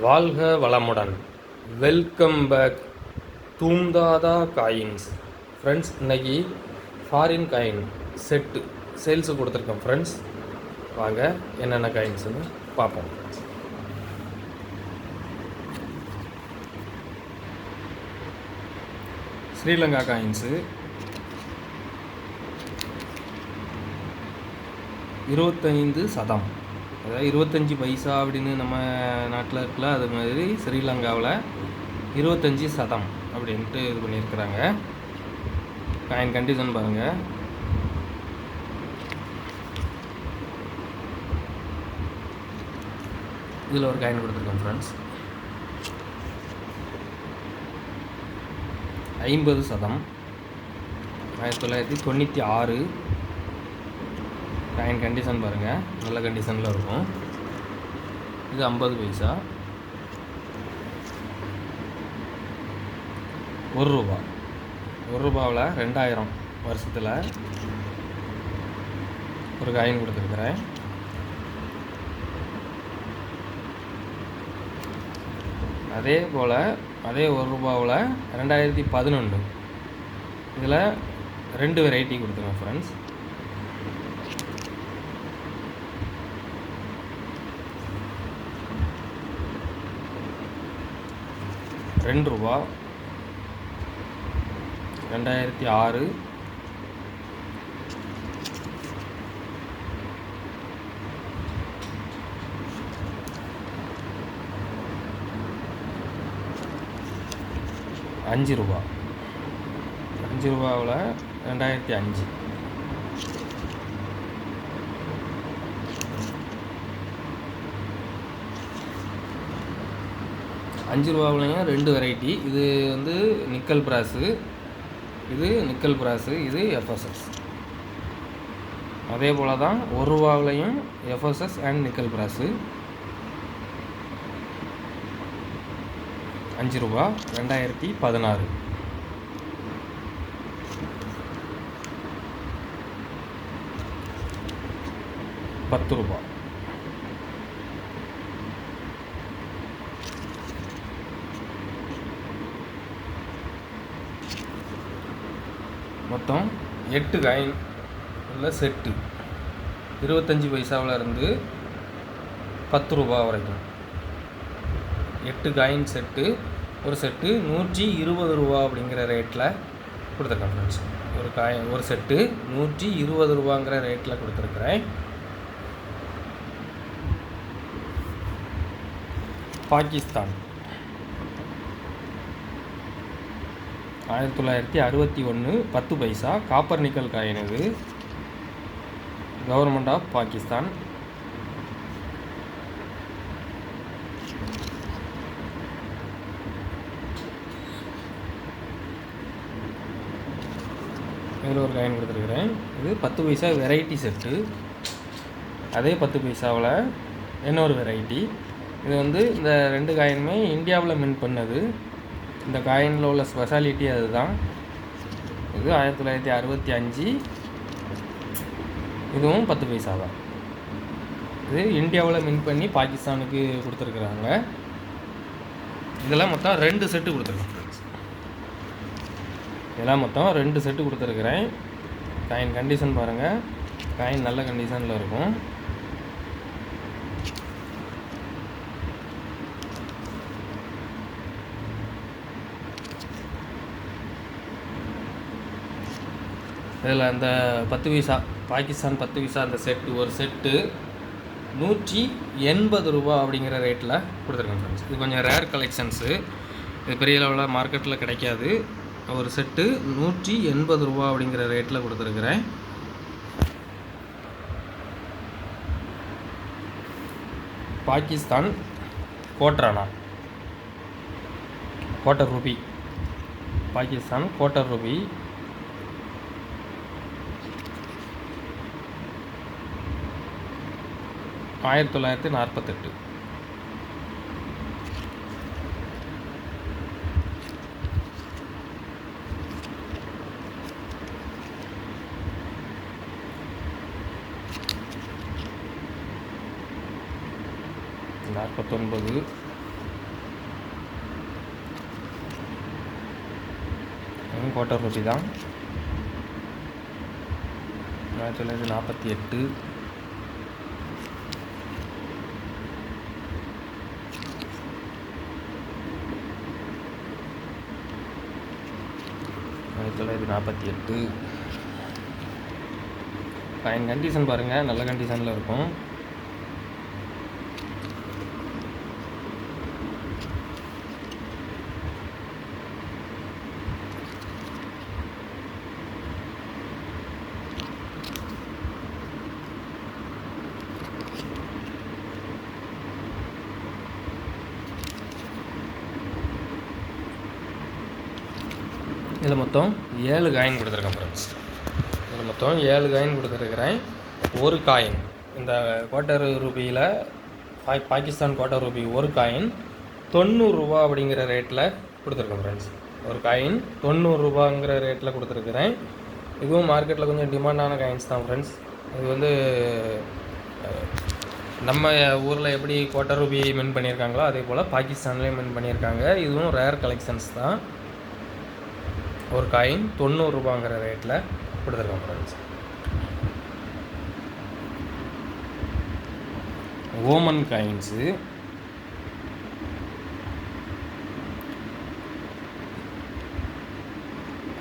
வாழ்க வளமுடன். Welcome back தூம்தாதா காயின்ஸ். ஃப்ரெண்ட்ஸ், இன்றைக்கி ஃபாரின் காயின் செட்டு சேல்ஸு கொடுத்துருக்கோம் ஃப்ரெண்ட்ஸ். வாங்க என்னென்ன காயின்ஸுன்னு பார்ப்போம். ஸ்ரீலங்கா காயின்ஸு 25 சதம், அதாவது 25 பைசா அப்படின்னு நம்ம நாட்டில் இருக்கல, அது மாதிரி ஸ்ரீலங்காவில் 25 சதம் அப்படின்ட்டு இது பண்ணியிருக்கிறாங்க. காயின் கண்டிஷன் பாருங்கள். இதில் ஒரு காயின் கொடுத்துருக்கோம் ஃப்ரெண்ட்ஸ். 50 சதம், 1996. காயின் கண்டிஷன் பாருங்கள், நல்ல கண்டிஷனில் இருக்கும். இது 50 பைசா. 1 ரூபா. 1 ரூபாவில் 2000 வருஷத்தில் ஒரு காயின் கொடுத்துருக்குறேன். அதே போல் அதே 1 ரூபாவில் 2011 இதில் 2 வெரைட்டி கொடுத்துருங்க ஃப்ரெண்ட்ஸ். ரூபா 2006, 5 ரூபா. 5 ரூபாவில் 2005. அஞ்சு ரூபாவிலையும் 2 வெரைட்டி. இது வந்து நிக்கல் பிராஸு, இது நிக்கல் பிராஸு, இது எஃப்எஸ்எஸ். அதே போல் தான் 1 ரூபாவிலையும் எஃப்எஸ்எஸ் அண்ட் நிக்கல் பிராஸு. 5 ரூபா 2016. ரூபா. மொத்தம் 8 காயின் உள்ள செட்டு. 25 பைசாவில் இருந்து 10 ரூபா வரைக்கும் 8 காயின் செட்டு. ஒரு செட்டு 120 ரூபா அப்படிங்கிற ரேட்டில் கொடுத்துருக்கேன் ஃப்ரெண்ட்ஸ். ஒரு செட்டு 120 ரூபாங்கிற ரேட்டில் கொடுத்துருக்குறேன். பாகிஸ்தான் 1961 10 பைசா காப்பர் நிக்கல் காயின். இது கவர்மெண்ட் ஆஃப் பாகிஸ்தான். இதில் ஒரு காயின் கொடுத்துருக்குறேன். இது 10 பைசா வெரைட்டி செட்டு. அதே 10 பைசாவில் இன்னொரு வெரைட்டி. இது வந்து இந்த 2 காயினுமே இந்தியாவில் மின் பண்ணது. இந்த காயினில் உள்ள ஸ்பெஷாலிட்டி அதுதான். இது 1965. இதுவும் 10 பைசா தான். இது இந்தியாவில் மின் பண்ணி பாகிஸ்தானுக்கு கொடுத்துருக்குறாங்க. இதெல்லாம் மொத்தம் 2 செட்டு கொடுத்துருக்கேன் ஃப்ரெண்ட்ஸ். இதெல்லாம் மொத்தம் 2 செட்டு கொடுத்துருக்குறேன். காயின் கண்டிஷன் பாருங்கள். காயின் நல்ல கண்டிஷனில் இருக்கும். இதில் அந்த 10 பைசா பாகிஸ்தான் 10 பைசா அந்த செட்டு, ஒரு செட்டு 180 ரூபா அப்படிங்கிற ரேட்டில் கொடுத்துருக்கேன் ஃப்ரெண்ட்ஸ். இது கொஞ்சம் ரேர் கலெக்ஷன்ஸு. இது பெரிய லெவலில் மார்க்கெட்டில் கிடைக்காது. ஒரு செட்டு 180 ரூபா அப்படிங்கிற ரேட்டில் கொடுத்துருக்குறேன். பாகிஸ்தான் கோட்டரானா, quarter rupee. Pakistan quarter rupee 1948. $49. Quarter rupee தான். 1948. ஃபைன் கண்டிஷன் பாருங்கள், நல்ல கண்டிஷனில் இருக்கும். இதில் மொத்தம் 7 காயின் கொடுத்துருக்கேன் ஃப்ரெண்ட்ஸ். இதில் மொத்தம் 7 காயின் கொடுத்துருக்குறேன். ஒரு காயின் இந்த குவார்ட்டர் ரூபியில் பாகிஸ்தான் குவார்ட்டர் ரூபி ஒரு காயின் 90 ரூபா அப்படிங்கிற ரேட்டில் கொடுத்துருக்கேன் ஃப்ரெண்ட்ஸ். ஒரு காயின் 90 ரூபாங்கிற ரேட்டில் கொடுத்துருக்குறேன். இதுவும் மார்க்கெட்டில் கொஞ்சம் டிமாண்டான காயின்ஸ் தான் ஃப்ரெண்ட்ஸ். இது வந்து நம்ம ஊரில் எப்படி குவார்ட்டர் ரூபி மென் பண்ணியிருக்காங்களோ அதே போல் பாகிஸ்தான்லேயும் மென் பண்ணியிருக்காங்க. இதுவும் ரேர் கலெக்ஷன்ஸ் தான். ஒரு காயின் 90 ரூபாங்கிற ரேட்டில் கொடுத்துருக்கோம் ஃப்ரெண்ட்ஸ். ஓமன் காயின்ஸு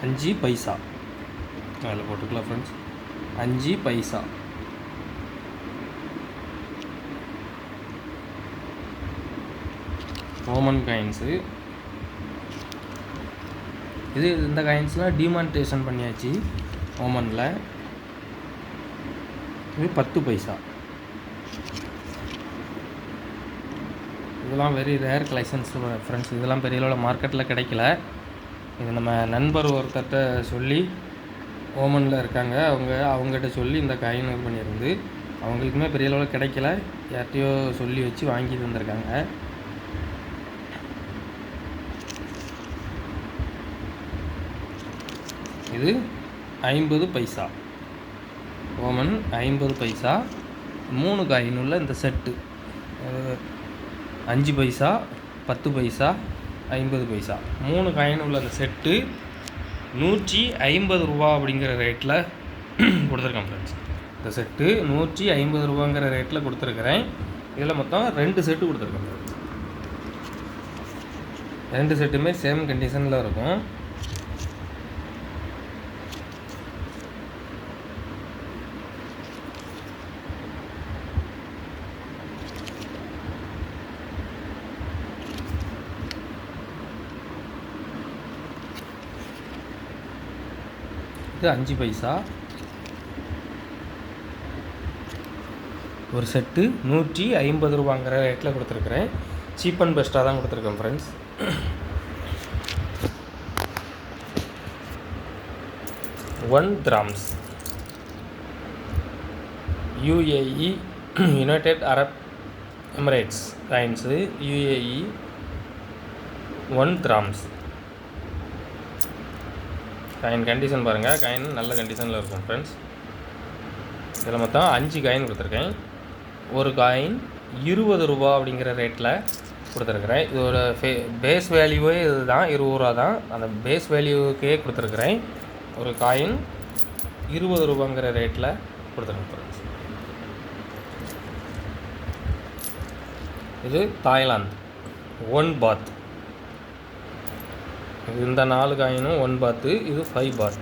5 பைசா அதில் போட்டுக்கலாம் ஃப்ரெண்ட்ஸ். 5 பைசா ஓமன் காயின்ஸு. இந்த காயின்ஸ்லாம் டிமானிட்டேஷன் பண்ணியாச்சு ஓமனில். இது 10 பைசா. இதெல்லாம் வெரி ரேர் கலெக்ஷன்ஸ் ஃப்ரெண்ட்ஸ். இதெல்லாம் பெரிய அளவில் மார்க்கெட்டில் கிடைக்கல. இது நம்ம நண்பர் ஒருத்தர்கிட்ட சொல்லி ஓமனில் இருக்காங்க, அவங்ககிட்ட சொல்லி இந்த காயின் இது பண்ணியிருந்து அவங்களுக்குமே பெரிய அளவில் கிடைக்கல. யார்கிட்டையோ சொல்லி வச்சு வாங்கி தந்திருக்காங்க. இது 50 பைசா ஓமன் 50 பைசா. 3 காயின் உள்ள இந்த செட்டு 5 பைசா 10 பைசா 50 பைசா 3 காயின் உள்ள அந்த செட்டு 150 ரூபா அப்படிங்கிற ரேட்டில் கொடுத்துருக்கேன் ஃப்ரெண்ட்ஸ். இந்த செட்டு 150 ரூபாங்கிற ரேட்டில் கொடுத்துருக்குறேன். இதில் மொத்தம் 2 செட்டு கொடுத்துருக்கேன் ஃப்ரெண்ட்ஸ். 2 செட்டுமே சேம் கண்டிஷனில் இருக்கும். இது 5 பைசா. ஒரு செட்டு 150 ரூபாங்கிற ரேட்டில் கொடுத்துருக்குறேன். சீப் அண்ட் பெஸ்ட்டாக தான் கொடுத்துருக்கேன் friends. $1 dirhams UAE United Arab Emirates coins. UAE 1 dirhams coin condition பாருங்கள். காயின் நல்ல கண்டிஷனில் இருக்கும் ஃப்ரெண்ட்ஸ். இதில் மொத்தம் 5 காயின் கொடுத்துருக்கேன். ஒரு காயின் 20 ரூபா அப்படிங்கிற ரேட்டில் கொடுத்துருக்குறேன். இதோட பேஸ் வேல்யூவே இது தான், 20 ரூபா தான். அந்த பேஸ் வேல்யூக்கே கொடுத்துருக்குறேன். ஒரு காயின் 20 ரூபாங்கிற ரேட்டில் கொடுத்துருக்கேன் ஃப்ரெண்ட்ஸ். இது தாய்லாந்து 1 பாத். இந்த 4 காயினும் 1 பாத்து. இது 5 பாத்.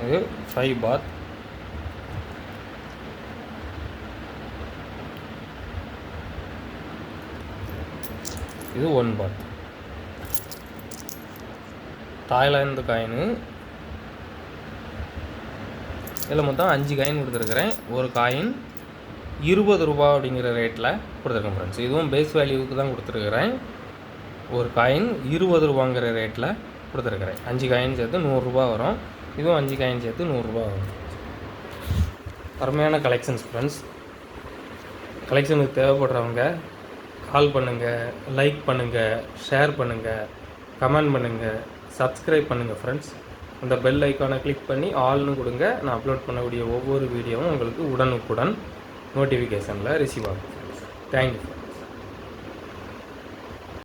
இது 5 பாத். இது 1 பாத். Thailand coin. இதில் மொத்தம் 5 காயின் கொடுத்துருக்குறேன். ஒரு காயின் 20 ரூபா அப்படிங்கிற ரேட்டில் கொடுத்துருக்கேன் ஃப்ரெண்ட்ஸ். இதுவும் பேஸ் வேல்யூவுக்கு தான் கொடுத்துருக்குறேன். ஒரு காயின் 20 ரூபாங்கிற ரேட்டில் கொடுத்துருக்குறேன். 5 காயின் சேர்த்து 100 ரூபா வரும். இதுவும் 5 காயின் சேர்த்து 100 ரூபா வரும். அருமையான கலெக்ஷன்ஸ் ஃப்ரெண்ட்ஸ். கலெக்ஷனுக்கு தேவைப்படுறவங்க கால் பண்ணுங்கள், லைக் பண்ணுங்கள், ஷேர் பண்ணுங்கள், கமெண்ட் பண்ணுங்கள், சப்ஸ்கிரைப் பண்ணுங்கள் ஃப்ரெண்ட்ஸ். அந்த பெல் ஐக்கானை கிளிக் பண்ணி ஆல்னு கொடுங்க. நான் அப்லோட் பண்ணக்கூடிய ஒவ்வொரு வீடியோவும் உங்களுக்கு உடனுக்குடன் நோட்டிஃபிகேஷனில் ரிசீவ் ஆகும். தேங்க்யூ.